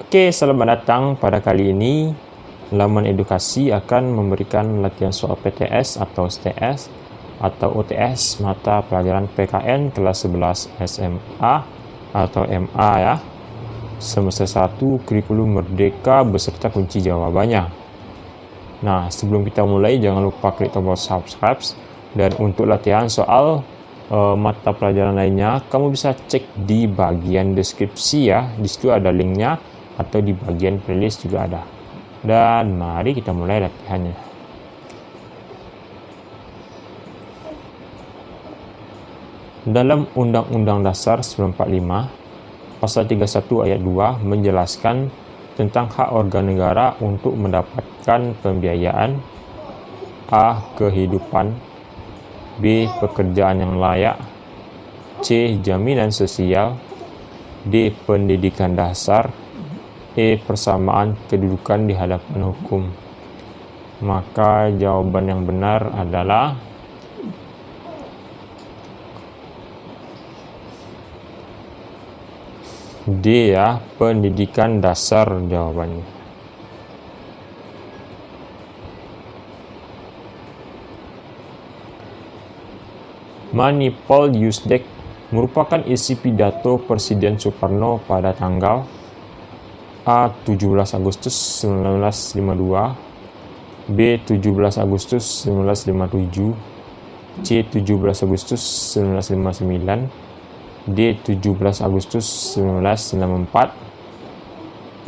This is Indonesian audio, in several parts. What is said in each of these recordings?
Oke, selamat datang. Pada kali ini, laman edukasi akan memberikan latihan soal PTS atau STS atau OTS mata pelajaran PKN kelas 11 SMA atau MA ya. Semester 1 kurikulum merdeka beserta kunci jawabannya. Nah, sebelum kita mulai jangan lupa klik tombol subscribe, dan untuk latihan soal mata pelajaran lainnya kamu bisa cek di bagian deskripsi ya. Di situ ada linknya, atau di bagian playlist juga ada. Dan mari kita mulai latihannya. Dalam Undang-Undang Dasar 1945, Pasal 31 ayat 2 menjelaskan tentang hak warga negara untuk mendapatkan pembiayaan: A. Kehidupan, B. Pekerjaan yang layak, C. Jaminan sosial, D. Pendidikan dasar, E. Persamaan kedudukan di hadapan hukum. Maka jawaban yang benar adalah D ya, pendidikan dasar jawabannya. Manipal Yusdek merupakan isi pidato Presiden Soekarno pada tanggal A. 17 Agustus 1952, B. 17 Agustus 1957, C. 17 Agustus 1959, D. 17 Agustus 1964,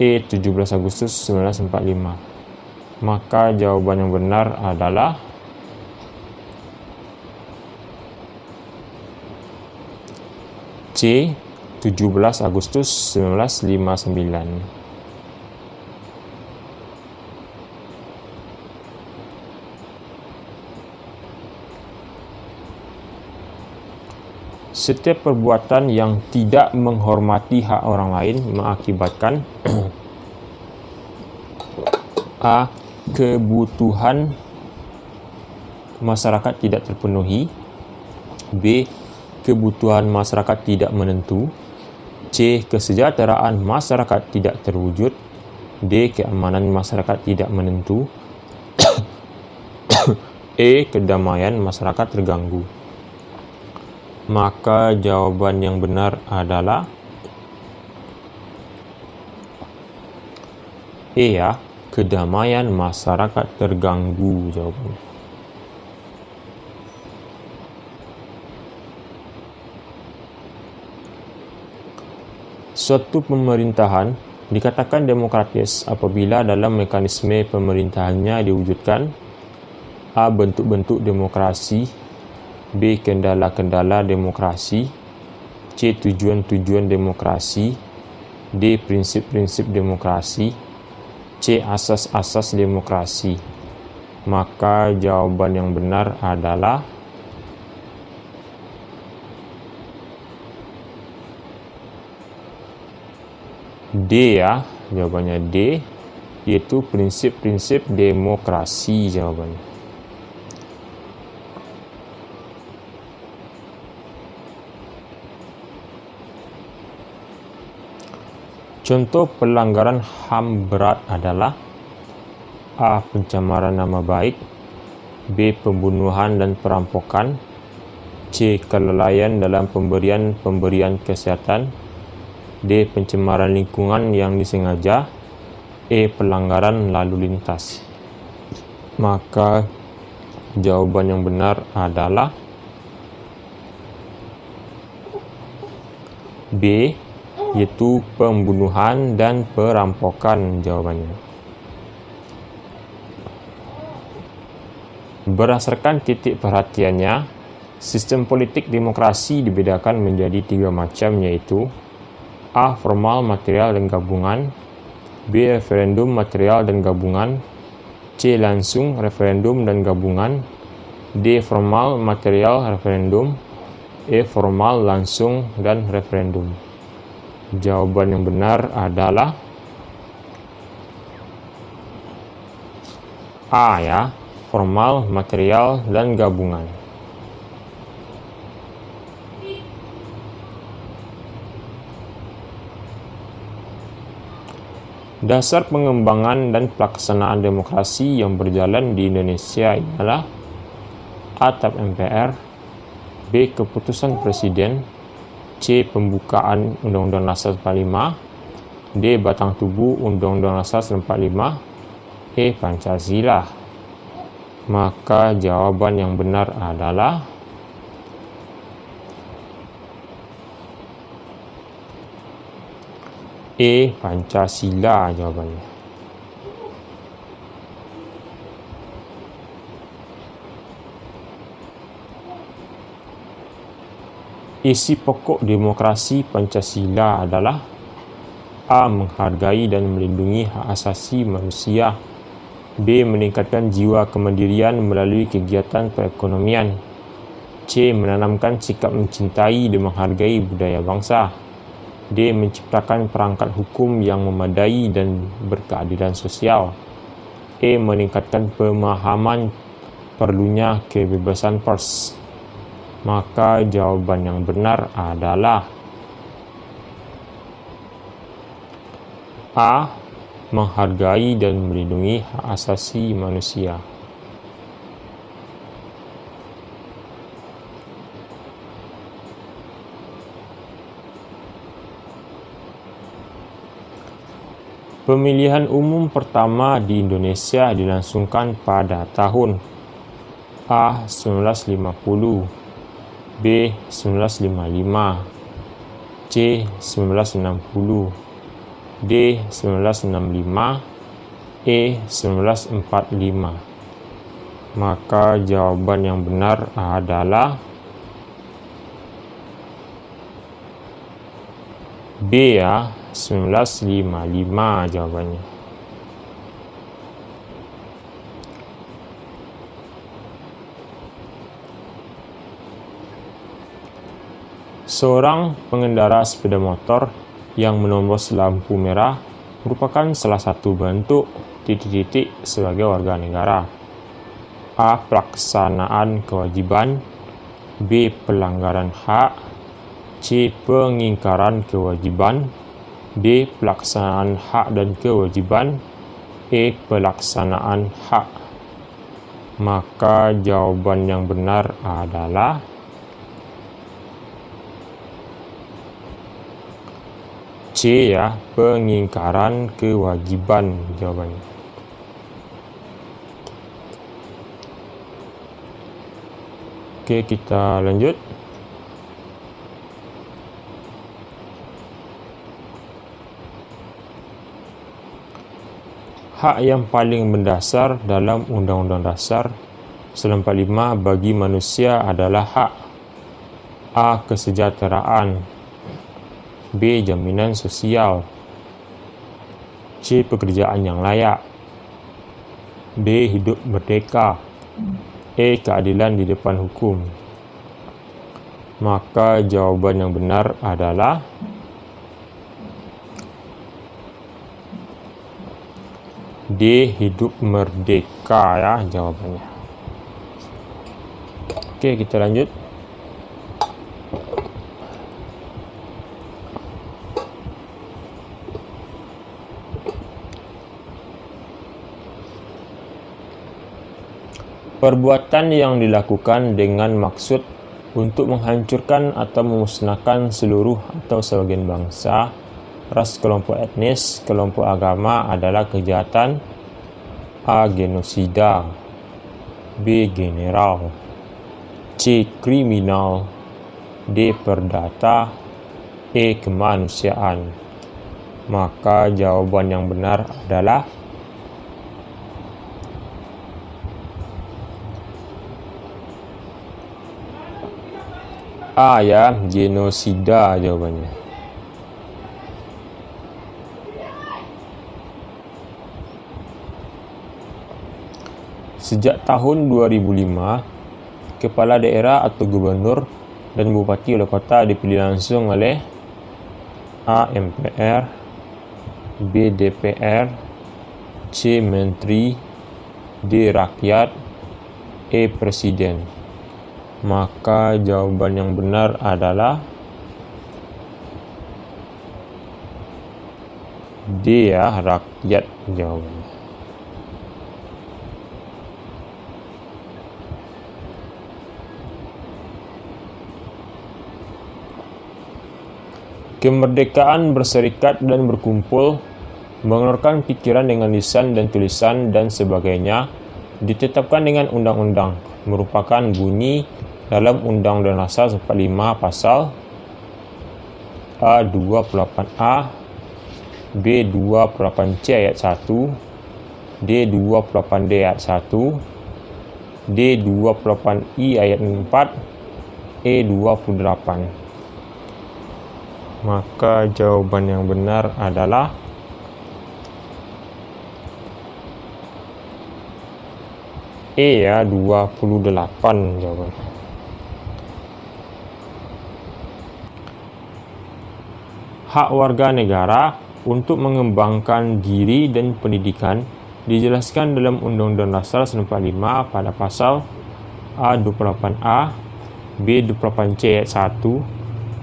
E. 17 Agustus 1945. Maka jawaban yang benar adalah C. 17 Agustus 1959. Setiap perbuatan yang tidak menghormati hak orang lain mengakibatkan A. Kebutuhan masyarakat tidak terpenuhi, B. Kebutuhan masyarakat tidak menentu, C. Kesejahteraan masyarakat tidak terwujud, D. Keamanan masyarakat tidak menentu, E. Kedamaian masyarakat terganggu. Maka jawaban yang benar adalah E ya, kedamaian masyarakat terganggu jawabannya. Suatu pemerintahan dikatakan demokratis apabila dalam mekanisme pemerintahannya diwujudkan A. Bentuk-bentuk demokrasi, B. Kendala-kendala demokrasi, C. Tujuan-tujuan demokrasi, D. Prinsip-prinsip demokrasi, C. Asas-asas demokrasi. Maka jawaban yang benar adalah D ya, jawabannya D, yaitu prinsip-prinsip demokrasi jawabannya. Contoh pelanggaran HAM berat adalah A. Pencemaran nama baik, B. Pembunuhan dan perampokan, C. Kelalaian dalam pemberian kesehatan, D. Pencemaran lingkungan yang disengaja, E. Pelanggaran lalu lintas. Maka jawaban yang benar adalah B, yaitu pembunuhan dan perampokan jawabannya. Berdasarkan titik perhatiannya, sistem politik demokrasi dibedakan menjadi 3 macam, yaitu A. Formal, material, dan gabungan, B. Referendum, material, dan gabungan, C. Langsung, referendum, dan gabungan, D. Formal, material, referendum, E. Formal, langsung, dan referendum. Jawaban yang benar adalah A ya, formal, material, dan gabungan. Dasar pengembangan dan pelaksanaan demokrasi yang berjalan di Indonesia ialah A. Tap MPR, B. Keputusan Presiden, C. Pembukaan Undang-Undang Dasar 45, D. Batang tubuh Undang-Undang Dasar 45, E. Pancasila. Maka jawaban yang benar adalah E. Pancasila jawabannya. Isi pokok demokrasi Pancasila adalah A. Menghargai dan melindungi hak asasi manusia, B. Meningkatkan jiwa kemandirian melalui kegiatan perekonomian, C. Menanamkan sikap mencintai dan menghargai budaya bangsa, D. Menciptakan perangkat hukum yang memadai dan berkeadilan sosial, E. Meningkatkan pemahaman perlunya kebebasan pers. Maka jawaban yang benar adalah A. Menghargai dan melindungi hak asasi manusia. Pemilihan umum pertama di Indonesia dilangsungkan pada tahun A. 1950, B. 1955, C. 1960, D. 1965, E. 1945. Maka jawaban yang benar adalah B ya, 1955 jawabannya. Seorang pengendara sepeda motor yang menerobos lampu merah merupakan salah satu bentuk titik-titik sebagai warga negara. A. Pelaksanaan kewajiban, B. Pelanggaran hak, C. Pengingkaran kewajiban, D. Pelaksanaan hak dan kewajiban, E. Pelaksanaan hak. Maka jawaban yang benar adalah C ya, pengingkaran kewajiban jawabannya. Oke, kita lanjut. Hak yang paling mendasar dalam Undang-Undang Dasar 1945 bagi manusia adalah hak A. Kesejahteraan, B. Jaminan sosial, C. Pekerjaan yang layak, D. Hidup merdeka, E. Keadilan di depan hukum. Maka jawaban yang benar adalah D. Hidup merdeka ya jawabannya. Oke, kita lanjut. Perbuatan yang dilakukan dengan maksud untuk menghancurkan atau memusnahkan seluruh atau sebagian bangsa, ras, kelompok etnis, kelompok agama adalah kejahatan A. Genosida, B. General, C. Kriminal, D. Perdata, E. Kemanusiaan. Maka jawaban yang benar adalah A ya, genosida jawabannya. Sejak tahun 2005, kepala daerah atau gubernur dan bupati wali kota dipilih langsung oleh A. MPR, B. DPR, C. Menteri, D. Rakyat, E. Presiden. Maka jawaban yang benar adalah D ya, rakyat jawabannya. Kemerdekaan berserikat dan berkumpul, mengeluarkan pikiran dengan lisan dan tulisan dan sebagainya, ditetapkan dengan undang-undang, merupakan bunyi dalam Undang-Undang Dasar 45 pasal A28A, B28C ayat 1, D28D ayat 1, D28I ayat 4, E28. Maka jawaban yang benar adalah E ya, 28 jawabannya. Hak warga negara untuk mengembangkan diri dan pendidikan dijelaskan dalam Undang-Undang Dasar 45 pada pasal A28A, B28C ayat 1,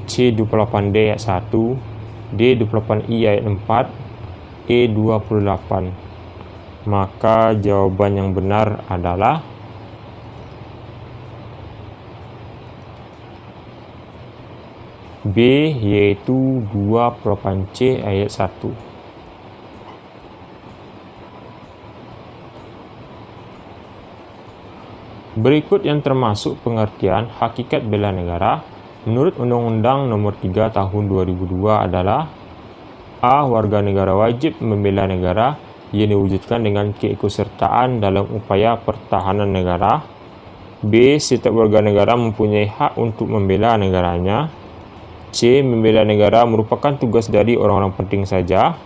C28D ayat 1, D28I ayat 4, E28. Maka jawaban yang benar adalah B, yaitu 28C ayat 1. Berikut yang termasuk pengertian hakikat bela negara menurut Undang-Undang Nomor 3 Tahun 2002 adalah: A. Warga negara wajib membela negara yang diwujudkan dengan keikutsertaan dalam upaya pertahanan negara. B. Setiap warga negara mempunyai hak untuk membela negaranya. C. Membela negara merupakan tugas dari orang-orang penting saja.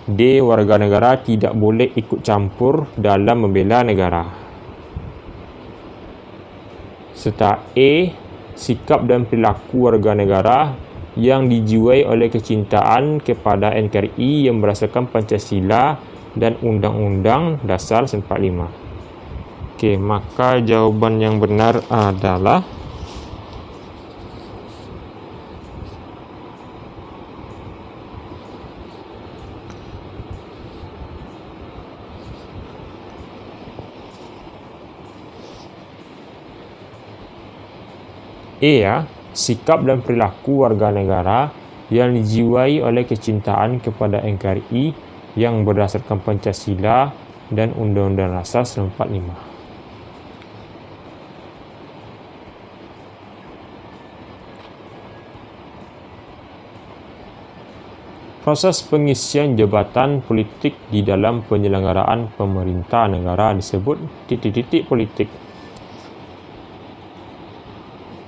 D. Warga negara tidak boleh ikut campur dalam membela negara. Serta E. Sikap dan perilaku warga negara yang dijiwai oleh kecintaan kepada NKRI yang berdasarkan Pancasila dan Undang-Undang Dasar 45. Oke, maka jawaban yang benar adalah E ya, sikap dan perilaku warga negara yang dijiwai oleh kecintaan kepada NKRI yang berdasarkan Pancasila dan Undang-Undang Dasar 45. Proses pengisian jabatan politik di dalam penyelenggaraan pemerintah negara disebut titik-titik politik.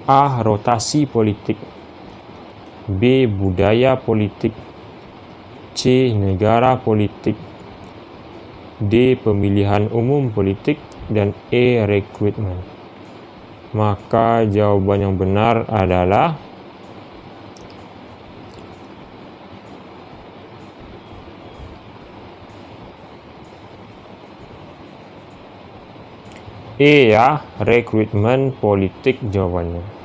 A. Rotasi politik. B. Budaya politik. C. Negara politik. D. Pemilihan umum politik. Dan E. Rekrutmen. Maka jawaban yang benar adalah E ya, rekrutmen politik jawabannya.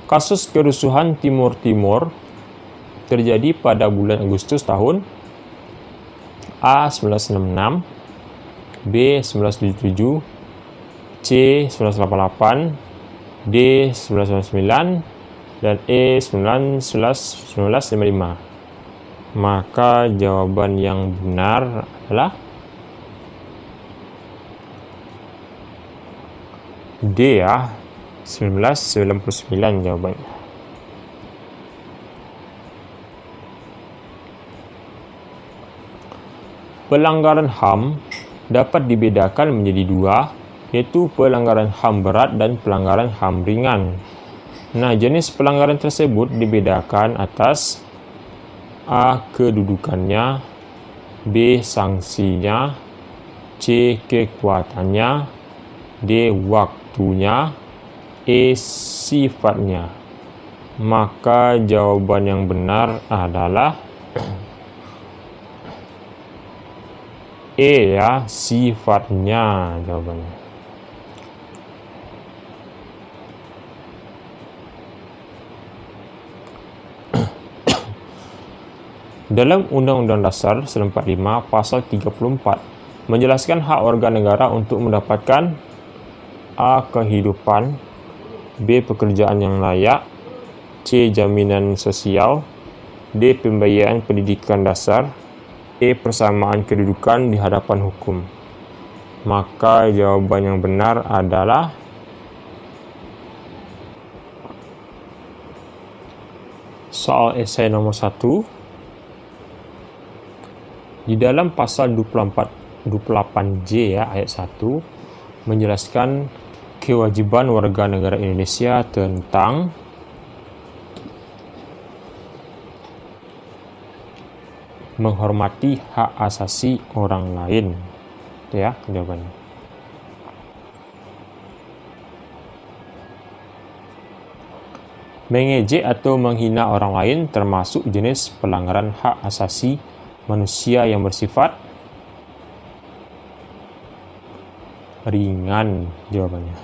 Kasus kerusuhan Timur Timur terjadi pada bulan Agustus tahun A. 1966, B. 1977, C. 1988, D. 1999, dan E. 1955. Maka jawaban yang benar adalah D ya, 1999 jawabannya. Pelanggaran HAM dapat dibedakan menjadi dua, yaitu pelanggaran HAM berat dan pelanggaran HAM ringan. Nah, jenis pelanggaran tersebut dibedakan atas A. Kedudukannya, B. Sanksinya, C. Kekuatannya, D. Waktunya, E. Sifatnya. Maka jawaban yang benar adalah E ya, sifatnya jawabannya. Dalam Undang-Undang Dasar 1945 Pasal 34 menjelaskan hak warga negara untuk mendapatkan A. kehidupan, B. pekerjaan yang layak, C. jaminan sosial, D. pembiayaan pendidikan dasar, E. persamaan kedudukan di hadapan hukum. Maka jawaban yang benar adalah soal esai nomor 1. Di dalam pasal 28J ya, ayat 1 menjelaskan kewajiban warga negara Indonesia tentang menghormati hak asasi orang lain. Itu ya jawabannya. Mengejek atau menghina orang lain termasuk jenis pelanggaran hak asasi manusia yang bersifat ringan jawabannya.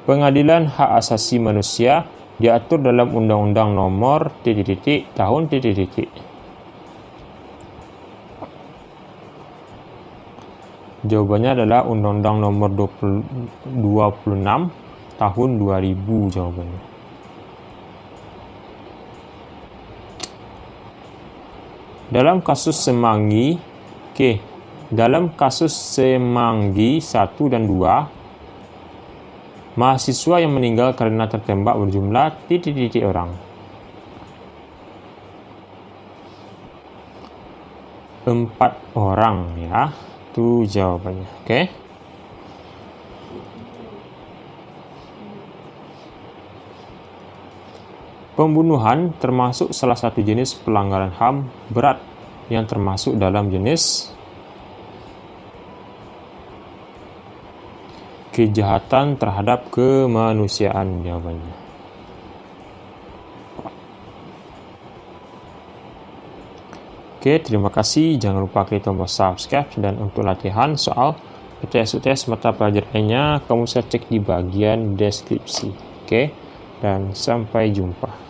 Pengadilan hak asasi manusia diatur dalam Undang-Undang Nomor tahun . Jawabannya adalah Undang-Undang Nomor 26 tahun 2000 jawabannya. Dalam kasus Semanggi, dalam kasus Semanggi 1 dan 2, mahasiswa yang meninggal karena tertembak berjumlah orang. 4 orang ya. Itu jawabannya. Oke. Pembunuhan termasuk salah satu jenis pelanggaran HAM berat yang termasuk dalam jenis kejahatan terhadap kemanusiaan jawabannya. Oke, terima kasih. Jangan lupa klik tombol subscribe, dan untuk latihan soal PTS-UTS mata pelajaran lainnya kamu bisa cek di bagian deskripsi. Oke, dan sampai jumpa.